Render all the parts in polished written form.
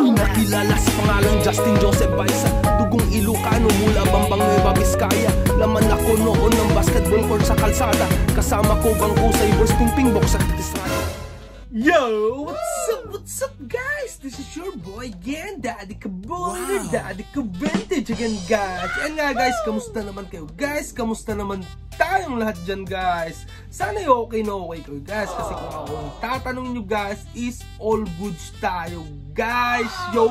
Nakilala sa pangalang Justin Joseph Baisa, dugong Ilocano mula Bambang Nueva Vizcaya. Laman ako noon ng basketball court sa kalsada, kasama ko bangko sa Ibors Pingpingbok sa Estrada. Yo! What's up guys? This is your boy again, Daddy Kaboy, Daddy Kavintage again guys. And nga guys, kamusta naman kayo guys? Kamusta naman tayong lahat dyan guys? Sana okay na okay kayo guys. Kasi kung akong tatanong nyo guys is all goods tayo guys. Yo!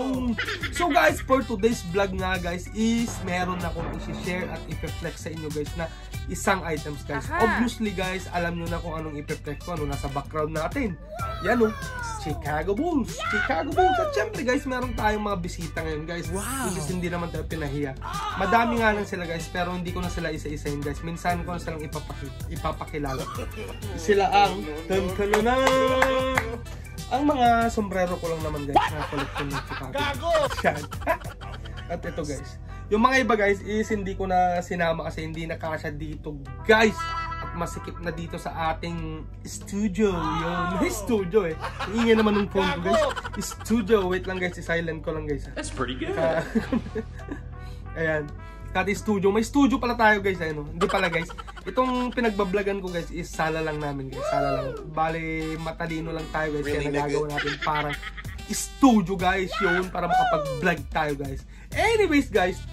So guys, for today's vlog nga guys is meron akong i-share at i-flex sa inyo guys na isang items guys. Obviously guys, alam nyo na kung anong i-flex ko, ano nasa background natin. Yan o, Chicago Bulls. Chicago Bulls. At syempre guys, meron tayong mga bisita ngayon guys. Which is hindi naman tayo pinahiya. Madami nga lang sila guys, pero hindi ko na sila isa-isahin guys. Minsan ko na silang ipapakilala. Sila ang ang mga sombrero ko lang naman guys na collection ng Chicago. At ito guys, yung mga iba guys is hindi ko na sinama kasi hindi na kasya dito guys. At masikip na dito sa ating studio. Yun, may studio eh. Ingay naman ng phone ko guys. Studio, wait lang guys, i-silent ko lang guys. That's pretty good. Ayan. Kati studio. May studio pala tayo guys. Ayun, hindi pala guys. Itong pinagbablagan ko guys is sala lang namin guys. Sala lang. Bale, matalino lang tayo guys. Kaya nagagawa natin parang studio guys. Yun, para makapag-vlog tayo guys. Anyways guys,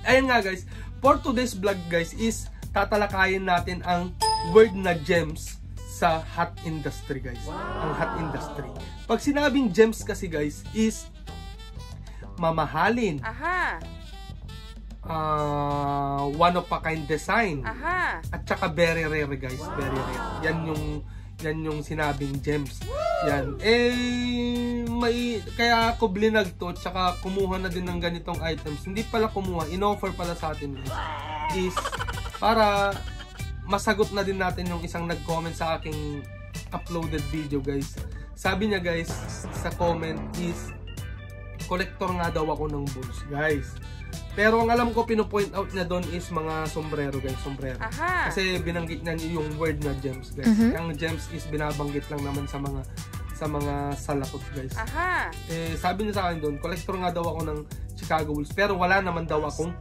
ayan nga guys. For today's vlog guys is tatalakayin natin ang word na gems sa hot industry guys. Ang hot industry. Pag sinabing gems kasi guys is mamahalin. One of a kind design. At saka very rare guys, very rare. Yan yung sinabing gems. Yan. Kaya ako blinag to, tsaka kumuha na din ng ganitong items. Hindi pala kumuha, in-offer pala sa atin guys. Is para masagot na din natin yung isang nag-comment sa aking uploaded video guys. Sabi niya guys sa comment is collector nga daw ako ng bulls guys. Pero ang alam ko pino-point out niya doon is mga sombrero guys, sombrero. Kasi binanggit niya yung word na gems guys. Ang gems is binabanggit lang naman sa mga salakot guys. Sabi niya sa akin doon, collector nga daw ako ng Chicago Bulls pero wala naman daw akong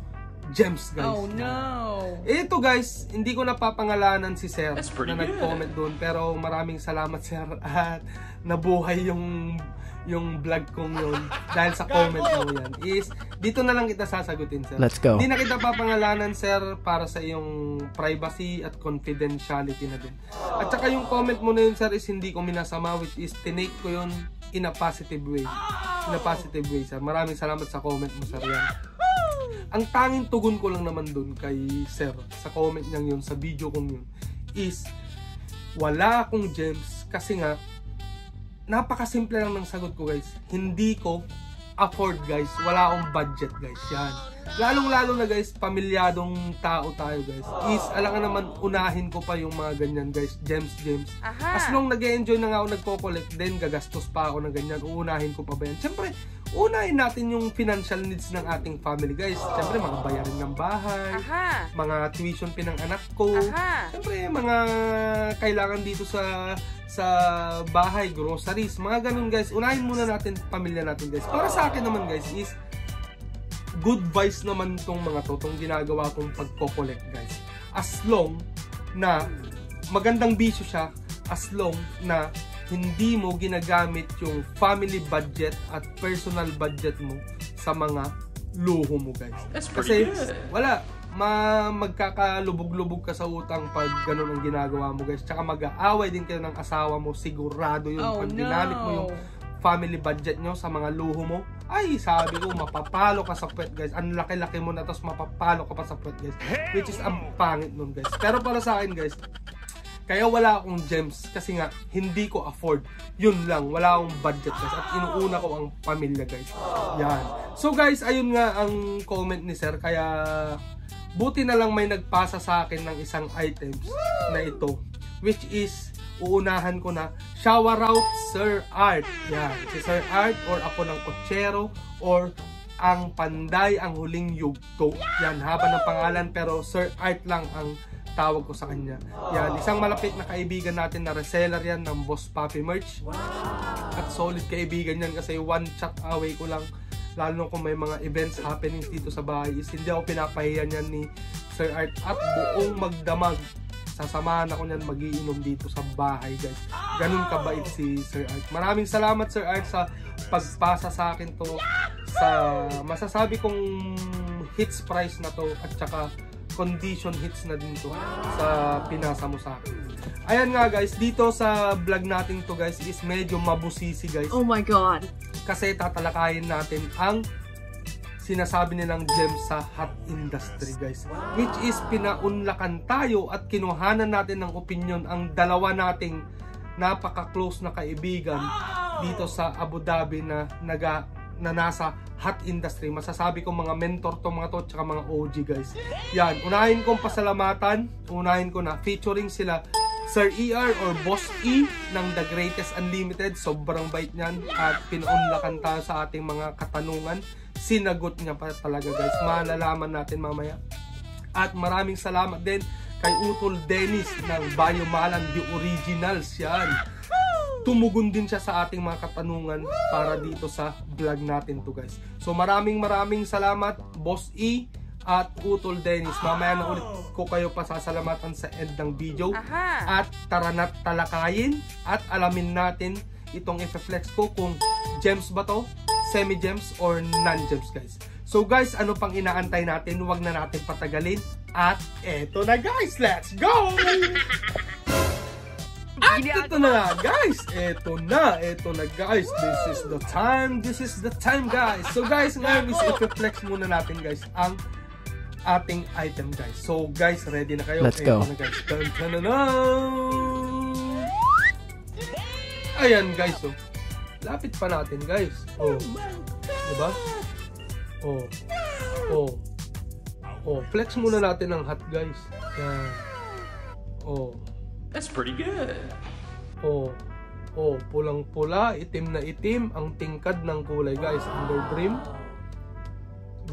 gems guys. Oh no. Ito guys, hindi ko napapangalanan si Sir na nag-comment doon pero maraming salamat Sir at nabuhay yung vlog kong yun dahil sa comment mo yan. Is dito na lang kita sasagutin Sir. Let's go. Hindi na kita papangalanan Sir para sa iyong privacy at confidentiality na din. At saka yung comment mo na yun Sir is hindi ko minasama, which is tinake ko yun in a positive way. In a positive way Sir. Maraming salamat sa comment mo Sir yan. Ang tanging tugon ko lang naman dun kay Sir sa comment niyang yun, sa video kong yun is wala akong gems kasi nga napakasimple lang ng sagot ko guys. Hindi ko afford guys. Wala akong budget guys. Yan. Lalong-lalo na guys, pamilyadong tao tayo guys. Is alangan naman unahin ko pa yung mga ganyan guys. Gems. As long nag-e-enjoy na nga ako nagko-collect, then gagastos pa ako ng ganyan. Uunahin ko pa ba yan? Siyempre, unahin natin yung financial needs ng ating family guys. Siyempre, mga bayarin ng bahay, mga tuition fee ng anak ko. Siyempre, mga kailangan dito sa bahay, groceries, mga ganun guys. Unahin muna natin pamilya natin guys. Para sa akin naman guys is good vibes naman tong mga tong ginagawa kong pagko-collect guys. As long na magandang bisyo siya, as long na hindi mo ginagamit yung family budget at personal budget mo sa mga luho mo guys. Kasi wala, magkakalubog-lubog ka sa utang pag ganun ang ginagawa mo guys. Tsaka mag-aaway din kayo ng asawa mo, sigurado yun. Pag ginamit mo yung family budget nyo sa mga luho mo, ay sabi ko mapapalo ka sa puwet guys. Ang laki-laki mo na tapos mapapalo ka pa sa puwet guys, which is ang pangit nun guys. Pero para sa akin guys, kaya wala akong gems kasi nga hindi ko afford. Yun lang, wala akong budget guys. At inuuna ko ang pamilya guys. Yan. So guys, ayun nga ang comment ni Sir. Kaya buti na lang may nagpasa sa akin ng isang items na ito, which is uunahan ko na. Shower out Sir Art. Yan. Si Sir Art or ako ng Kotsero or ang Panday, ang huling yugto. Yan. Haba ng pangalan pero Sir Art lang ang tawag ko sa kanya. Yan, isang malapit na kaibigan natin na reseller yan ng Boss Papi Merch. at solid kaibigan yan kasi one chat away ko lang, lalo kung may mga events happenings dito sa bahay, is hindi ako pinapahiya niyan ni Sir Art at buong magdamag. Sasamahan ako niyan magiinom dito sa bahay, guys. Ganun kabait si Sir Art. Maraming salamat Sir Art sa pagpasa sa akin to, sa masasabi kong hits price na to, at saka condition hits na din to sa pinasa mo sa akin. Ayan nga guys, dito sa vlog natin to guys is medyo mabusisi guys. Oh my god. Kasi tatalakayin natin ang sinasabi nilang gems sa hot industry guys. Which is pinaunlakan tayo at kinuhanan natin ng opinion ang dalawa nating napaka-close na kaibigan dito sa Abu Dhabi na nasa hot industry. Masasabi ko mga mentor to mga to, tsaka mga OG guys. Yan, unahin kong pasalamatan, unahin ko na featuring sila Sir ER or Boss E ng The Greatest Unlimited. Sobrang bait niyan at pinaunlakan tayo sa ating mga katanungan. Sinagot niya pa talaga guys. Malalaman natin mamaya. At maraming salamat din kay Utol Dennis ng Bayomalan The Originals. Yan, tumugon din siya sa ating mga katanungan para dito sa vlog natin to guys. So maraming salamat Boss E at Utol Dennis. Mamaya na ulit ko kayo pasasalamatan sa end ng video. At tara na't talakayin at alamin natin itong i-flex ko kung gems ba to, semi-gems or non-gems guys. So guys, ano pang inaantay natin? Huwag na natin patagalin. At eto na guys, let's go! At ito na guys, ito na guys, this is the time guys. So guys, ngayon is i-flex muna natin guys ang ating item guys. So guys, ready na kayo? Let's go. Na guys. Ayan guys, oh. Lapit pa natin guys. Oh. Diba? Oh, flex muna natin ang hot guys. Yan. Oh. That's pretty good. Oh, pulang-pula, itim na itim ang tingkad ng kulay guys. Under brim,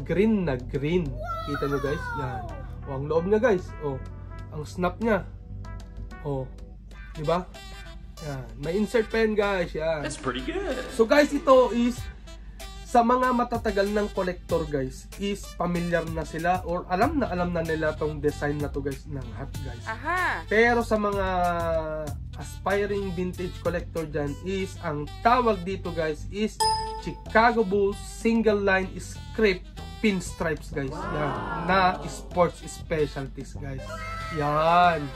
green na green. Kita nyo guys? Yan. Oh, ang loob niya guys. Oh, ang snap niya. Oh, di ba? Yan. May insert pen guys. Yan. That's pretty good. So guys, ito is sa mga matatagal ng collector guys, is familiar na sila or alam na nila tong design na to guys ng hat guys. Pero sa mga aspiring vintage collector dyan is ang tawag dito guys is Chicago Bulls single line script pinstripes guys. Yan. Na sports specialties guys. Yan.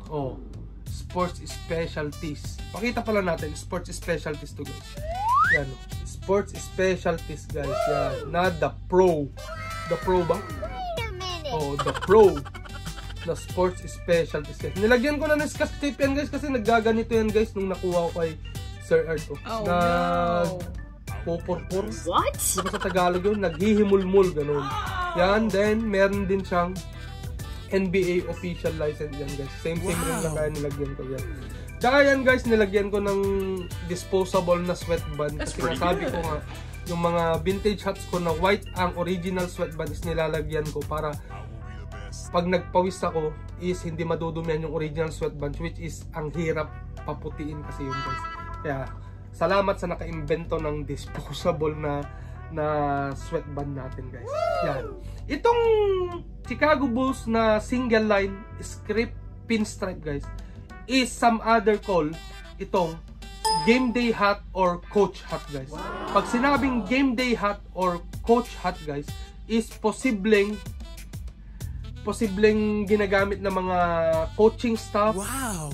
Oh, sports specialties. Pakita pala natin sports specialties to guys. Yan, sports specialties guys. Yan. Na the pro. The pro ba? Oh, the pro. Na sports specialties guys. Nilagyan ko na ng scotch tape yan guys kasi naggaganito yan guys nung nakuha ko kay Sir Art. Oh, na no. Popor-por. What? Diba sa Tagalog yun? Naghihimulmul. Ganun. Yan. Then, meron din siyang NBA official license yan guys. Same rin lang kaya nilagyan ko yan. Tsaka yan guys, nilagyan ko ng disposable na sweatband. Kasi nasabi ko nga, yung mga vintage hats ko na white, ang original sweatband is nilalagyan ko para pag nagpawis ako is hindi madudumihan yung original sweatband, which is ang hirap paputiin kasi yun guys. Kaya salamat sa naka-invento ng disposable na sweatband natin guys. Yan. Itong Chicago Bulls na single line script pinstripe guys is some other call itong game day hat or coach hat guys. Pag sinabing game day hat or coach hat guys is posibleng ginagamit ng mga coaching staff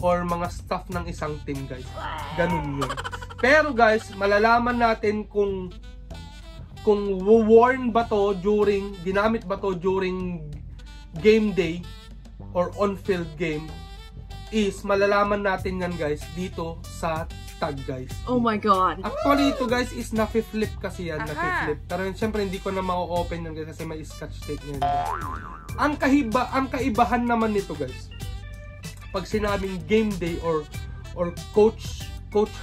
or mga staff ng isang team guys. Ganun yun. Pero guys, malalaman natin kung worn ba to during, ginamit ba to during game day or on-field game is malalaman natin yan guys dito sa tag guys. Oh my god. Actually ito guys is na-flip kasi yan, na-flip. Pero syempre hindi ko na ma-open yan guys kasi may scotch tape yan. Ang kaibahan naman nito guys, pag sinabing game day or coach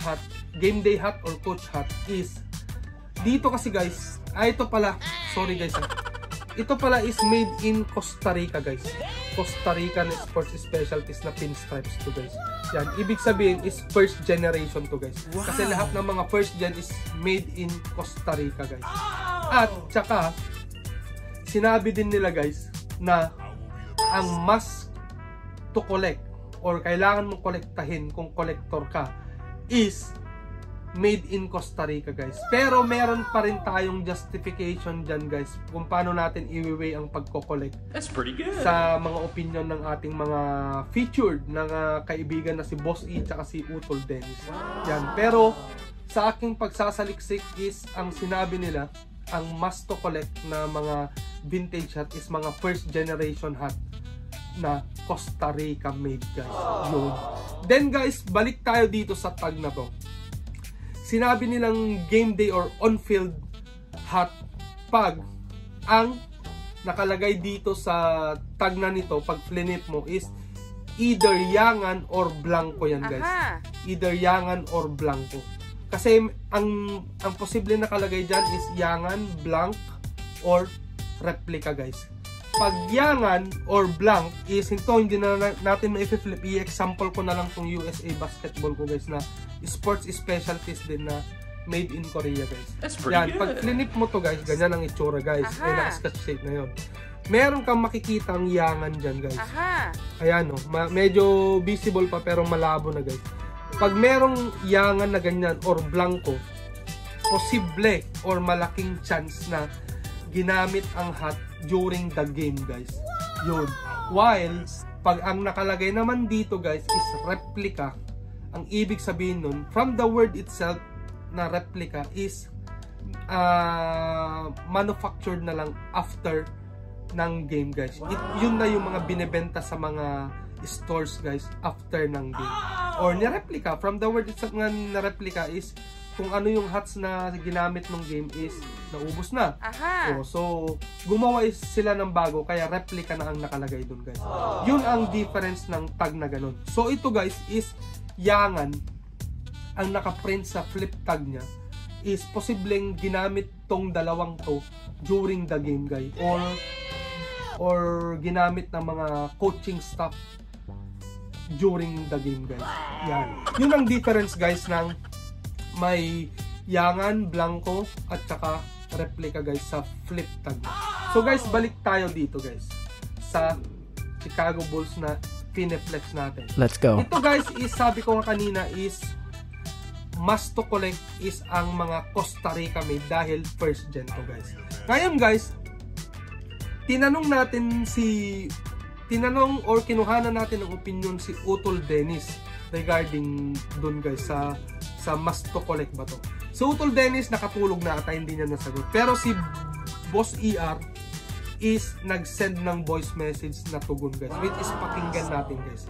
hat, game day hat or coach hat is dito kasi guys, ito pala, sorry guys ito pala is made in Costa Rica guys. Costa Rican sports specialties na pinstripes to guys. Yan, ibig sabihin is first generation to guys. Kasi lahat ng mga first gen is made in Costa Rica guys. At tsaka sinabi din nila guys na ang must to collect or kailangan mong kolektahin kung collector ka is made in Costa Rica guys. Pero meron pa rin tayong justification dyan guys kung paano natin i-weigh ang pagko-collect. That's pretty good. Sa mga opinion ng ating mga featured na kaibigan na si Boss E at si Utol Dennis. Yan. Pero sa aking pagsasaliksik is ang sinabi nila ang must to collect na mga vintage hat is mga first generation hat na Costa Rica made guys. Yun. Then guys, balik tayo dito sa tag na to. Sinabi nilang game day or on-field hat pag ang nakalagay dito sa tag na nito, pag flinip mo is either yangan or blanco yan guys. Either yangan or blanco. Kasi ang posible nakalagay dyan is yangan, blank, or replica guys. Pag yangan or blank is ito, hindi na natin ma-flip. I-example ko na lang tong USA basketball ko guys na sports specialties din na made in Korea guys. Yan, pag flinip mo to guys, ganyan ang itsura guys. Ay naka-sketch shape na yun. Meron kang makikitang yangan dyan guys. Ayan o, medyo visible pa pero malabo na guys. Pag merong yangan na ganyan or blanco, posible or malaking chance na ginamit ang hat during the game guys. Yun. While pag ang nakalagay naman dito guys is replica, ang ibig sabihin nun from the word itself na replica is manufactured na lang after ng game guys. Yun na yung mga binebenta sa mga stores guys after ng game. Or ni-replica, from the word itself nga na-replica is kung ano yung hats na ginamit ng game is naubos na. So gumawa sila ng bago kaya replica na ang nakalagay dun guys. Yun ang difference ng tag na ganun. So ito guys is yangan, ang nakaprint sa flip tag niya is posibleng ginamit tong dalawang to during the game guys, or ginamit ng mga coaching staff during the game guys. Yan. Yun ang difference guys ng may yangan, blanco at saka replica guys sa flip tag. So guys, balik tayo dito guys sa Chicago Bulls na pineflex natin. Let's go. Ito guys is sabi ko nga kanina is must to collect is ang mga Costa Rica made dahil first gen to guys. Ngayon guys, tinanong or kinuhanan natin ng opinion si Utol Dennis regarding dun guys sa must to collect ba to. So Utol Dennis nakatulog na at hindi niya nasagot. Pero si Boss ER is nag-send ng voice message na tugon guys, which is pakinggan natin guys.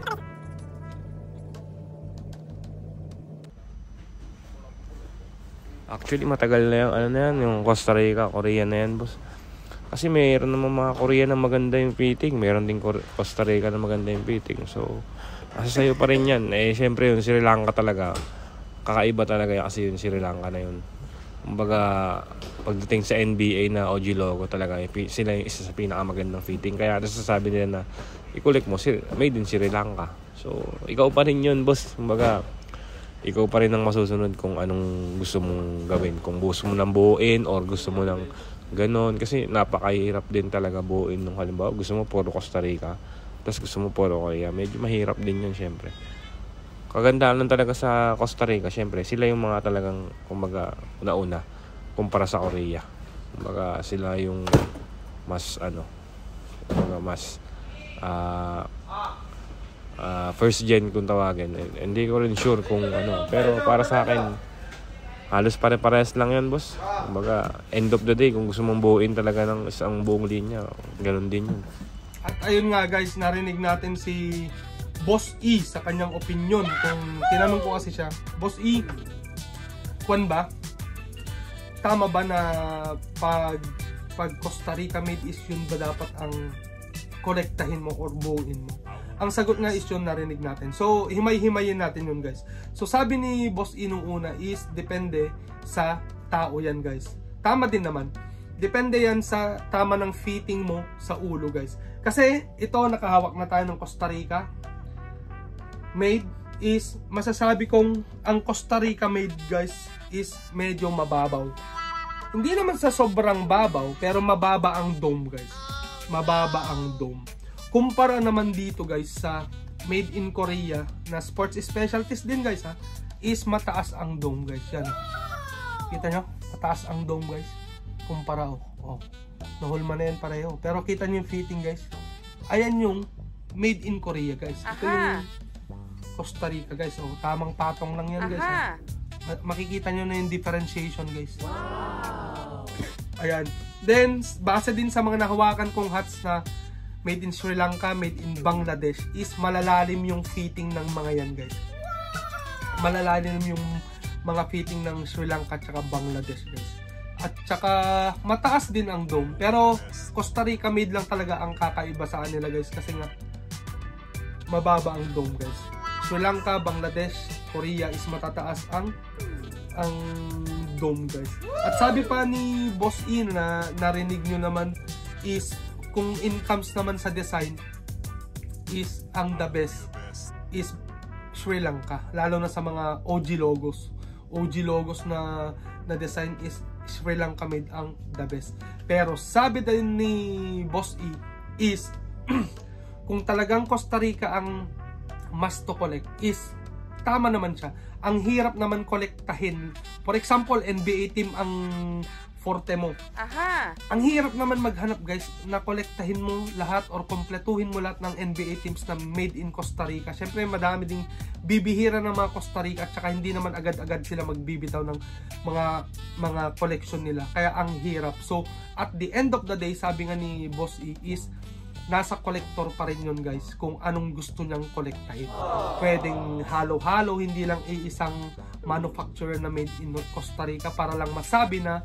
Actually matagal na yung ano na yan, yung Costa Rica, Korea na yan boss. Kasi mayroon naman mga Korea na maganda yung fitting, mayroon din Costa Rica na maganda yung fitting. So nasa sayo pa rin yan. Eh syempre yung Sri Lanka talaga, kakaiba talaga yan kasi yung Sri Lanka na yun. Kumbaga pagdating sa NBA na OG logo talaga, sila yung isa sa pinakamagandang fitting. Kaya nasasabi nila na i-collect mo, made in Sri Lanka. So ikaw pa rin yun boss. Kumbaga ikaw pa rin ang masusunod kung anong gusto mong gawin. Kung gusto mo nang buuin or gusto mo nang ganon. Kasi napakahirap din talaga buuin nung halimbawa gusto mo puro Costa Rica tapos gusto mo puro Korea. Medyo mahirap din yun syempre. Kagandahan lang talaga sa Costa Rica, syempre sila yung mga talagang kumbaga una-una kumpara sa Korea. Kumbaga sila yung mas kumbaga mas first gen kung tawagin. Hindi ko rin sure kung ano, pero para sa akin halos pare-parehas lang yan boss. Kumbaga end of the day kung gusto mong buuin talaga ng isang buong linya, ganoon din yun. At ayun nga guys, narinig natin si Boss E sa kanyang opinion. Kung tinanong ko kasi siya, Boss E, kwan ba? Tama ba na pag Costa Rica made is yun ba dapat ang kolektahin mo or buuin mo? Ang sagot nga is yun, narinig natin. So, himay-himayin natin yun guys. So, sabi ni Boss E nung una is depende sa tao yan guys. Tama din naman. Depende yan sa tama ng fitting mo sa ulo guys. Kasi ito, nakahawak na tayo ng Costa Rica made is, masasabi kong ang Costa Rica made guys is medyo mababaw. Hindi naman sa sobrang babaw, pero mababa ang dome guys. Mababa ang dome. Kumpara naman dito guys sa made in Korea na sports specialties din guys ha, is mataas ang dome guys. Yan. Kita nyo? Mataas ang dome guys. Kumpara nahulma na yan pareho. Pero kita nyo yung fitting guys. Ayan yung made in Korea guys. Ito yung Costa Rica guys. Tamang patong lang yan guys. Makikita nyo na yung differentiation guys. Wow. Ayan. Then, base din sa mga nahawakan kong hats na made in Sri Lanka, made in Bangladesh, is malalalim yung fitting ng mga yan guys. Malalalim yung mga fitting ng Sri Lanka at Bangladesh guys. At saka mataas din ang dome. Pero Costa Rica made lang talaga ang kakaiba sa kanila guys. Kasi nga mababa ang dome guys. Sri Lanka, Bangladesh, Korea is matataas ang dome guys. At sabi pa ni Boss E na narinig nyo naman is kung in comes naman sa design is ang the best is Sri Lanka. Lalo na sa mga OG logos. OG logos na design is Sri Lanka made ang the best. Pero sabi din ni Boss E is kung talagang Costa Rica ang must to collect is tama naman siya. Ang hirap naman kolektahin. For example, NBA team ang forte mo. Ang hirap naman maghanap guys na kolektahin mo lahat or kompletuhin mo lahat ng NBA teams na made in Costa Rica. Syempre madami ding bibihira ng mga Costa Rica at saka hindi naman agad-agad sila magbibitaw ng mga collection nila. Kaya ang hirap. So at the end of the day, sabi nga ni Boss E is nasa collector pa rin yun guys kung anong gusto niyang kolektahin. Pwedeng halo-halo, hindi lang iisang manufacturer na made in Costa Rica para lang masabi na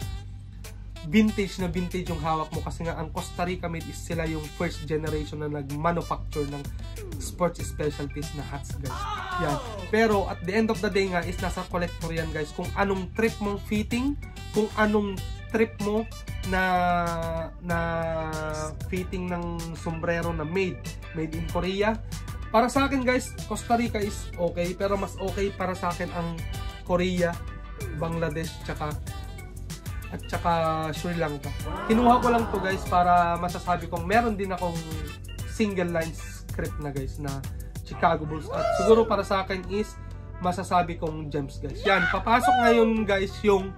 vintage yung hawak mo. Kasi nga ang Costa Rica made is sila yung first generation na nag-manufacture ng sports specialties na hats guys. Yan. Pero at the end of the day nga is nasa collector yan guys kung anong trip mong fitting, kung anong trip mo na fitting ng sombrero na made in Korea. Para sa akin guys, Costa Rica is okay, pero mas okay para sa akin ang Korea, Bangladesh, at saka Sri Lanka. Kinuha ko lang to guys para masasabi kong meron din akong single line script na guys na Chicago Bulls. At siguro para sa akin is masasabi kong gems guys. Yan, papasok ngayon guys yung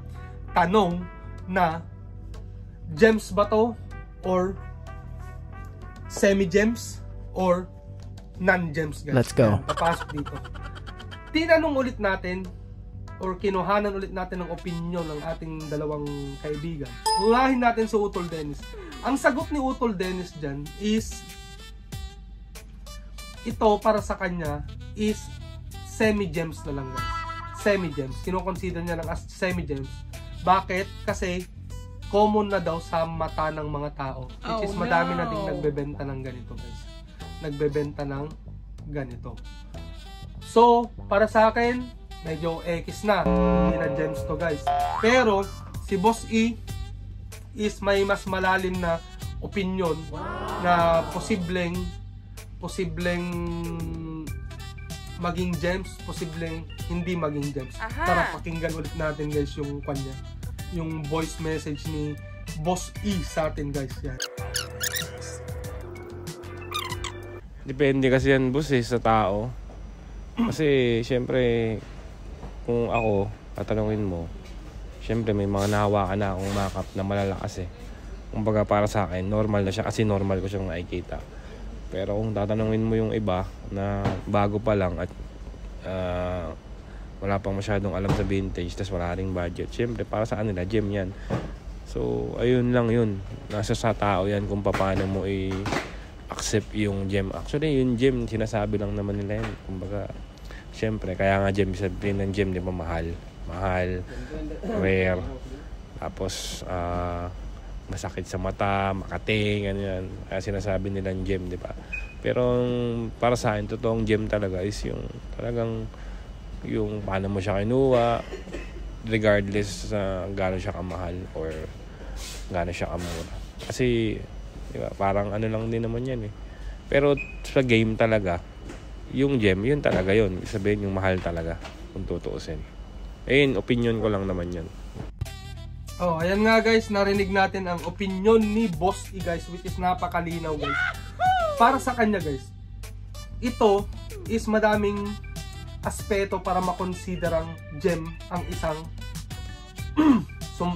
tanong na gems ba to or semi-gems or non-gems guys. Let's go. Yan, papasok dito. Tinanong ulit natin or kinuhanan ulit natin ng opinion ng ating dalawang kaibigan. Ulahin natin si Utol Dennis. Ang sagot ni Utol Dennis dyan is ito para sa kanya is semi-gems na lang guys. Semi-gems. Kino-consider niya lang as semi-gems. Bakit? Kasi common na daw sa mata ng mga tao. Which is madami na ding nagbebenta ng ganito guys. Nagbebenta ng ganito. So, para sa akin, medyo X na. Hindi na gems to guys. Pero, si Boss E is may mas malalim na opinion na posibleng maging gems, posibleng hindi maging gems. Tara, pakinggan ulit natin guys yung kanya. Yung voice message ni Boss E sa atin guys. Yan. Depende kasi yan boss sa tao. Kasi syempre kung ako tatanungin mo, syempre may mga nahawakan na akong makeup na malalakas Kumbaga para sa akin normal na siya kasi normal ko siyang nakikita. Pero kung tatanungin mo yung iba na bago pa lang at wala pang masyadong alam sa vintage, tas wala ring budget, syempre para sa kanila gem yan. So ayun lang yun, nasa sa tao yan kung paano mo i-accept yung gem. Actually yung gem sinasabi lang naman nila yan, kumbaga syempre kaya nga gem, sabihin ng gem di ba mahal, rare, tapos masakit sa mata, makating, ano yan, kaya sinasabi nilang gem, di ba? Pero para sa akin totoong gem talaga is yung talagang yung paano mo siya kinuha, regardless sa gaano siya kamahal or gaano siya kamura. Kasi, di ba, parang ano lang din naman yan eh. Pero sa game talaga, yung gem, yun talaga yun. Ibig sabihin yung mahal talaga, kung tutuusin. Ayun, opinion ko lang naman yan. Oh, ayan nga guys, narinig natin ang opinion ni Boss E guys, which is napakalinaw guys. Para sa kanya guys, ito is madaming aspeto para makonsider ang gem ang isang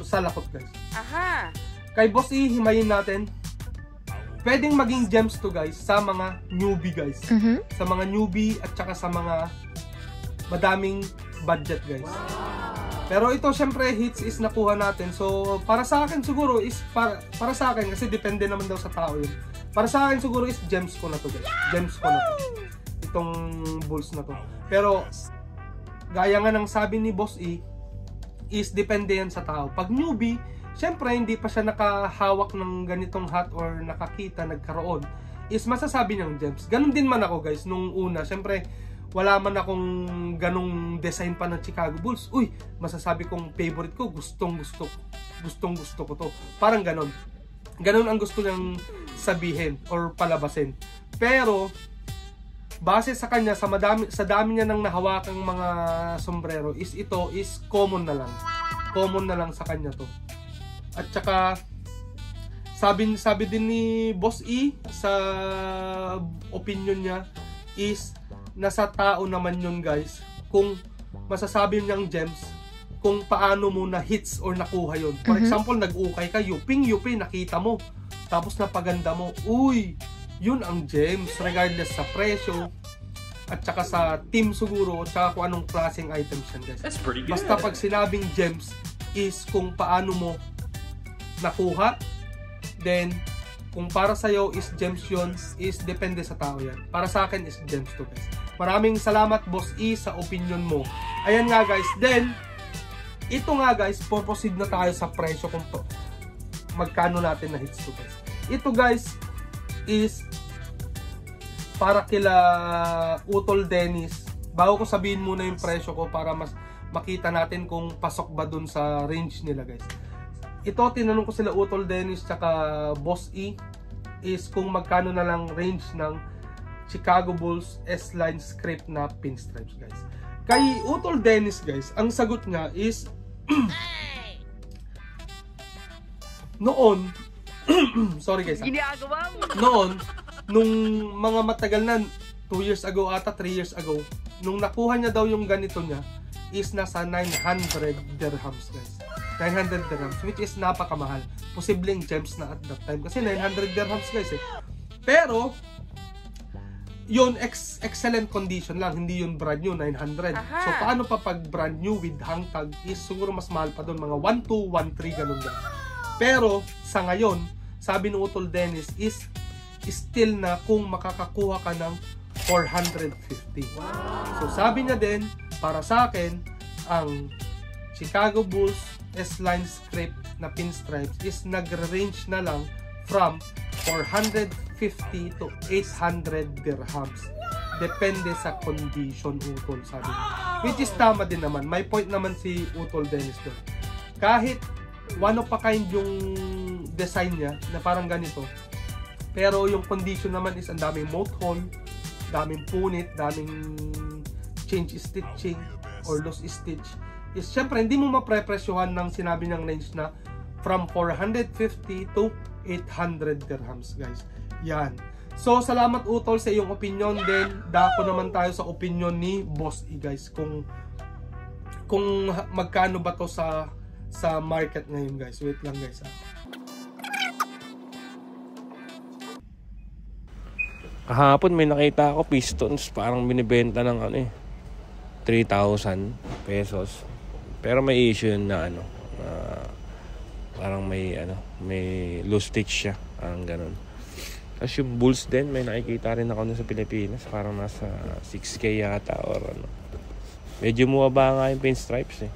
salakot guys. Aha! Kay Boss E, himayin natin, pwedeng maging gems to guys sa mga newbie guys. Sa mga newbie at saka sa mga madaming budget guys. Pero ito syempre hits is nakuha natin. So para sa akin siguro is para sa akin kasi depende naman daw sa tao yun. Para sa akin siguro is gems ko na to guys. Gems ko na to. Itong bulls na to. Pero gaya nga ng sabi ni Boss E is depende yan sa tao. Pag newbie, syempre hindi pa siya nakahawak ng ganitong hat or nakakita, nagkaroon, is masasabi niyang gems. Ganon din man ako guys nung una. Syempre wala man akong ganong design pa ng Chicago Bulls. Uy, masasabi kong favorite ko, gustong gusto ko to. Parang ganon. Ganon ang gusto niyang sabihin or palabasin. Pero base sa kanya, sa dami niya nang nahawakang mga sombrero, is ito is common na lang. Common na lang sa kanya to. At saka sabi din ni Boss E sa opinion niya is nasa tao naman yun guys kung masasabi niyang gems kung paano mo na hits or nakuha yun. For example, nag-ukay ka, yupi, nakita mo, tapos napaganda mo, uy, yun ang gems regardless sa presyo at saka sa team siguro at saka kung anong klaseng items yan guys. Basta pag sinabing gems is kung paano mo nakuha, then kung para sa'yo is gems yun, is depende sa tao yan. Para sa akin is gems to guys. Maraming salamat Boss E sa opinion mo. Ayan nga guys, then ito nga guys, proceed na tayo sa presyo kung magkano natin na hits to guys. Ito guys is para kila Utol Dennis. Bago ko sabihin muna yung presyo ko para mas makita natin kung pasok ba dun sa range nila guys. Ito, tinanong ko sila Utol Dennis tsaka Boss E is kung magkano na lang range ng Chicago Bulls S-line script na pinstripes guys. Kay Utol Dennis guys, ang sagot niya is noon sorry guys. Noon, nung mga matagal na 2 years ago ata, 3 years ago, nung nakuha niya daw yung ganito niya is nasa 900 dirhams guys. 900 dirhams, which is napakamahal. Posibleng gems na at that time kasi 900 dirhams guys eh. Pero yun, excellent condition lang, hindi yun brand new, 900. Aha. So paano pa pag brand new with hang tag is siguro mas mahal pa doon, mga 1.2, 1.3 ganun guys. Pero sa ngayon, sabi ng Utol Dennis is still na kung makakakuha ka ng 450. So sabi niya din, para sa akin, ang Chicago Bulls S-line script na pinstripes is nagre-range na lang from 450 to 800 dirhams. Depende sa condition, Utol, sabi niya. Which is tama din naman. May point naman si Utol Dennis doon. Kahit one of a kind yung design niya na parang ganito, pero yung condition naman is ang daming moth hole, daming punit, daming change stitching or loose stitch, is syempre hindi mo maprepresyohan ng sinabi niyang range na from 450 to 800 dirhams guys. Yan. So salamat Utol sa iyong opinion. Then dako naman tayo sa opinion ni Boss E guys kung magkano ba to sa market ngayon guys. Wait lang guys ha. Kahapon may nakita ako pistons, parang binibenta ng 3,000 pesos. Pero may issue na parang may loose stitch siya, parang ganun. Tapos yung bulls din, may nakikita rin ako sa Pilipinas, parang nasa 6K yata or Medyo mababa nga yung pinstripes eh.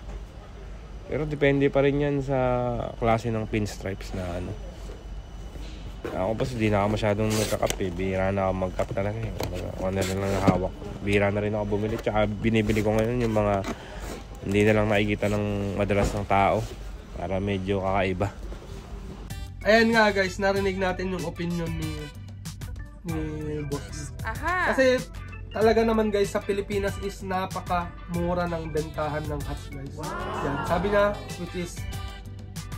Pero depende pa rin yan sa klase ng pinstripes na Ako pa hindi na ako masyadong nagkakap eh. Bihira na ako magkap talaga eh. Ako na lang hawak. Bihira na rin ako bumili. Tsaka binibili ko ngayon yung mga hindi na lang nakikita ng madalas ng tao. Para medyo kakaiba. Ayan nga guys, narinig natin yung opinion ni Boss. Aha. Kasi talaga naman guys, sa Pilipinas is napaka-mura ng bentahan ng hats guys. Yan. Sabi niya, which is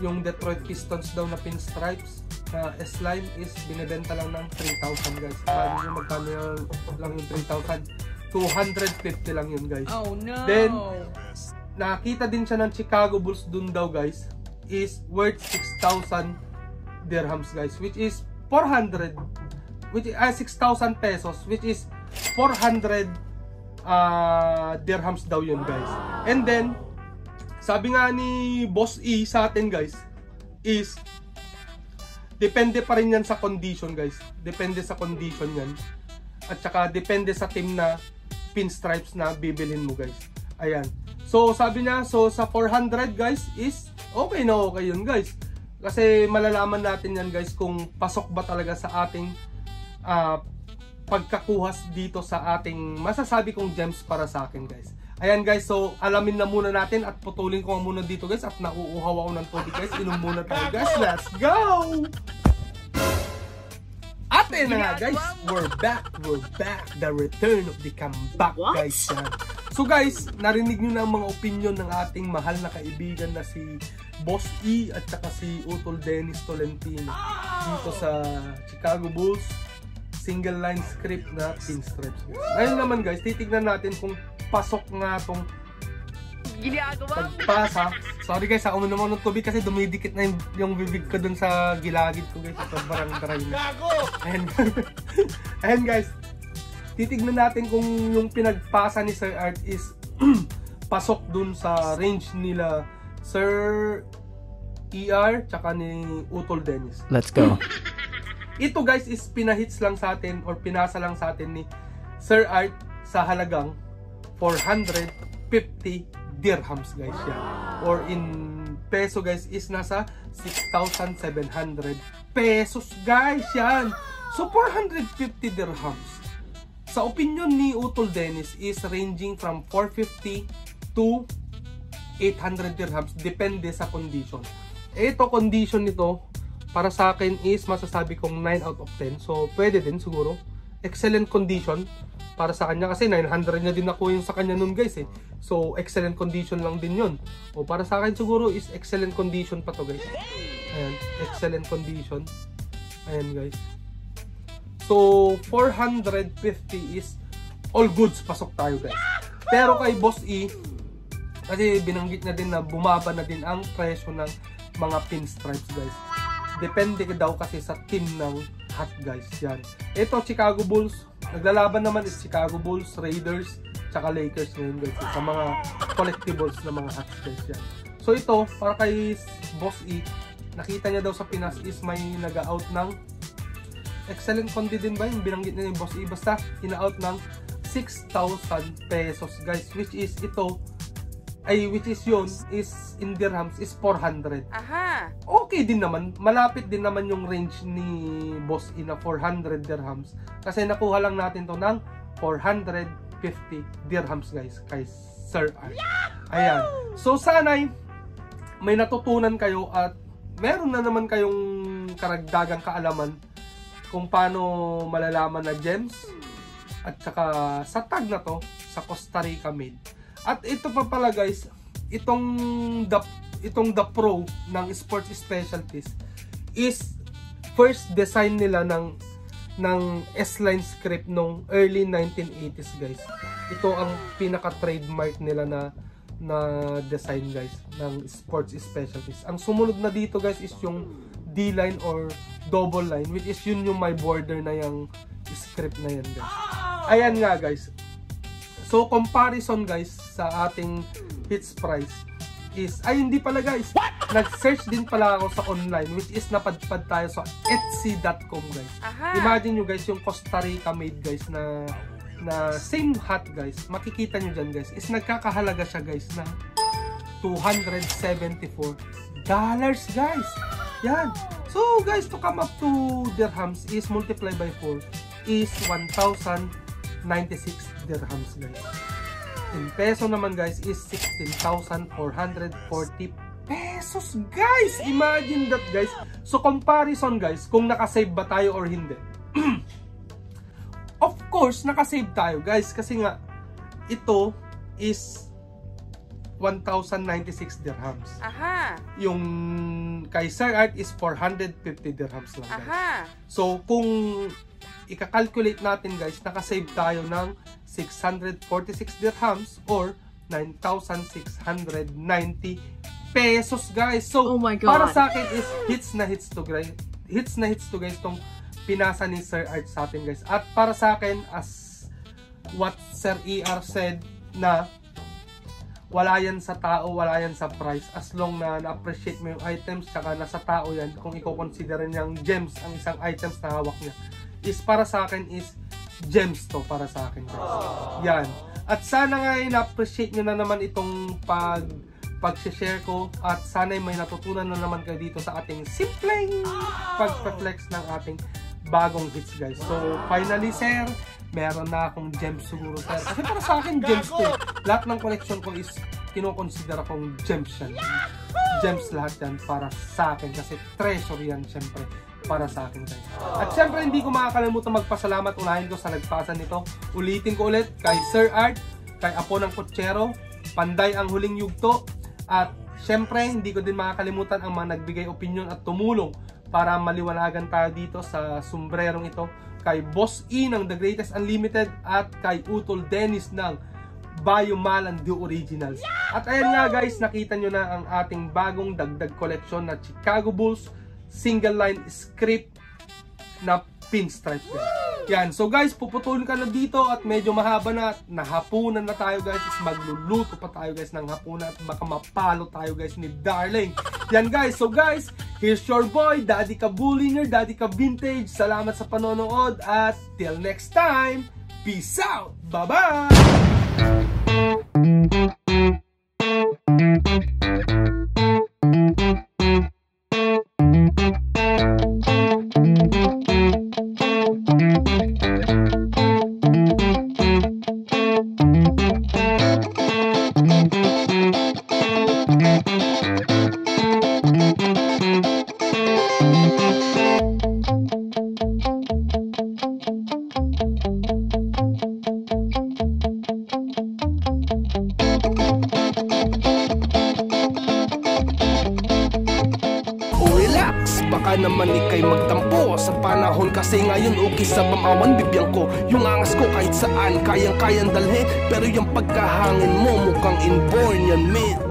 yung Detroit Pistons daw na pinstripes na S-line is binibenta lang ng 3,000 guys. Sabi niya magkano lang yung 3,000? 250 lang yun guys. Oh no! Then, nakita din siya ng Chicago Bulls dun daw guys, is worth 6,000 dirhams guys, which is 400, which is 6,000 pesos, which is 400 dirhams daw yun guys. And then, sabi nga ni Boss E sa atin guys, is depende pa rin yan sa condition guys. Depende sa condition yan. At saka depende sa team na pinstripes na bibilhin mo guys. Ayan. So sabi niya, so sa 400 guys is okay na okay yun guys. Kasi malalaman natin yan guys kung pasok ba talaga sa ating pagkakuhas dito sa ating masasabi kong gems para sa akin guys. Ayan guys, so alamin na muna natin at putulin ko muna dito guys at nauuhaw ako ng tubig guys. Inom muna tayo guys. Let's go! Ate na nga guys, we're back. The return of the comeback guys. Yan. So guys, narinig nyo na ang mga opinion ng ating mahal na kaibigan na si Boss E at saka si Utol Dennis Tolentino dito sa Chicago Bulls single line script na pinstripes. Ngayon naman guys, titignan natin kung pasok nga tong pagpasa. Sorry guys, ako naman ng tubig kasi dumidikit na yung bibig ko dun sa gilagid ko guys. Ito barang dry na. Ayan guys, titignan natin kung yung pinagpasa ni Sir Art is pasok dun sa range nila Sir ER tsaka ni Utol Dennis. Let's go. Ito guys is pinahits lang sa atin or pinasa lang sa atin ni Sir Art sa halagang 450 dirhams guys yan. Or in peso guys is nasa 6,700 pesos guys yan. So 450 dirhams. Sa opinion ni Utol Dennis is ranging from 450 to 800 dirhams depende sa condition. Ito condition nito para sa akin is masasabi kong 9 out of 10. So pwede din siguro. Excellent condition para sa kanya kasi 900 na din ako yung sa kanya nun guys eh. So excellent condition lang din yun. O para sa akin siguro is excellent condition pa to guys. Ayan, excellent condition. Ayan guys. So 450 is all goods, pasok tayo guys. Pero kay Boss E, kasi binanggit na din na bumaba na din ang presyo ng mga pinstripes guys. Depende daw kasi sa team ng hat guys. Yan. Ito Chicago Bulls. Naglalaban naman is Chicago Bulls, Raiders, tsaka Lakers ngayon guys. Sa mga collectibles na mga hats guys. Yan. So ito, para kay Boss E, nakita niya daw sa Pinas is may nag-out ng excellent condi din ba yung binanggit niya ni Boss E. Basta ina-out ng 6,000 pesos guys. Which is ito, which is yun, is in dirhams is 400. Aha. Okay din naman, malapit din naman yung range ni Boss E na 400 dirhams. Kasi nakuha lang natin to ng 450 dirhams guys, kay Sir Art. Ayan. So sana'y may natutunan kayo at meron na naman kayong karagdagang kaalaman kung paano malalaman na gems at saka sa tag na to, sa Costa Rica made. At ito pa pala guys, itong The Pro ng Sports Specialties is first design nila ng S-line script nung early 1980s guys. Ito ang pinaka-trademark nila na design guys ng Sports Specialties. Ang sumunod na dito guys is yung D-line or double line, which is yun yung may border na yung script na yan guys. Ayan nga guys. So comparison guys sa ating hits price is, ay hindi pala guys, nag-search din pala ako sa online, which is napadpad tayo sa etsy.com guys. Aha. Imagine nyo guys yung Costa Rica made guys na same hat guys, makikita nyo dyan guys, is nagkakahalaga siya guys ng $274 guys. Yan. So guys, to come up to dirhams is multiply by 4 is 1,096 dirhams guys. In peso naman guys is 16,440 pesos, guys! Imagine that, guys. So, comparison, guys, kung nakasave ba tayo or hindi. Of course, nakasave tayo, guys. Kasi nga, ito is 1,096 dirhams. Aha. Yung kay Sir Art is 450 dirhams lang, guys. Aha. So, kung ika-calculate natin, guys, nakasave tayo ng 646 dirhams or 9,690 pesos, guys. So, Oh my God. para sa akin is hits na hits to, guys. Hits na hits to, guys, tong pinasa ni Sir Art sa atin, guys. At para sa akin, as what Sir ER said, na wala yan sa tao, wala yan sa price. As long na na-appreciate mo yung items, tsaka nasa tao yan, kung i-consider niyang gems ang isang items na hawak niya, is para sa akin is gems to para sa akin, guys. Yan. At sana nga na-appreciate nyo na naman itong pag-share ko, at sana may natutunan na naman kayo dito sa ating simpleng pag-flex ng ating bagong hits, guys. So, finally, sir, meron na akong gems siguro, sir. Kasi para sa akin, gems to. Lahat ng collection ko is kinoconsider akong gems yan. Gems lahat yan para sa akin. Kasi treasure yan, syempre, para sa akin, guys. At syempre, hindi ko makakalimutan magpasalamat. Unahin ko sa nagpasa nito. Ulitin ko ulit kay Sir Art, kay Apo ng Kotsero, Panday ang Huling Yugto, at syempre, hindi ko din makakalimutan ang mga nagbigay opinion at tumulong para maliwanagan tayo dito sa sombrerong ito, kay Boss E ng The Greatest Unlimited at kay Utol Dennis ng Biomalan The Originals. At ayan nga, guys, nakita nyo na ang ating bagong dagdag collection na Chicago Bulls single line script na pinstripe. Yan. So, guys, puputulin ka na dito at medyo mahaba na. Nahapunan na tayo, guys. Is magluluto pa tayo, guys, ng hapunan at baka mapalo tayo, guys, ni Darling. Yan, guys. So, guys, here's your boy, Daddy Kabulinger, Daddy Ka Vintage. Salamat sa panonood at till next time, peace out! Bye-bye! Baka naman ikay magtampo sa panahon, kasi ngayon okay sa pamawan. Bibiyang ko yung angas ko kahit saan, kayang-kayang dalhin. Pero yung pagkahangin mo mukhang inborn yan, mate.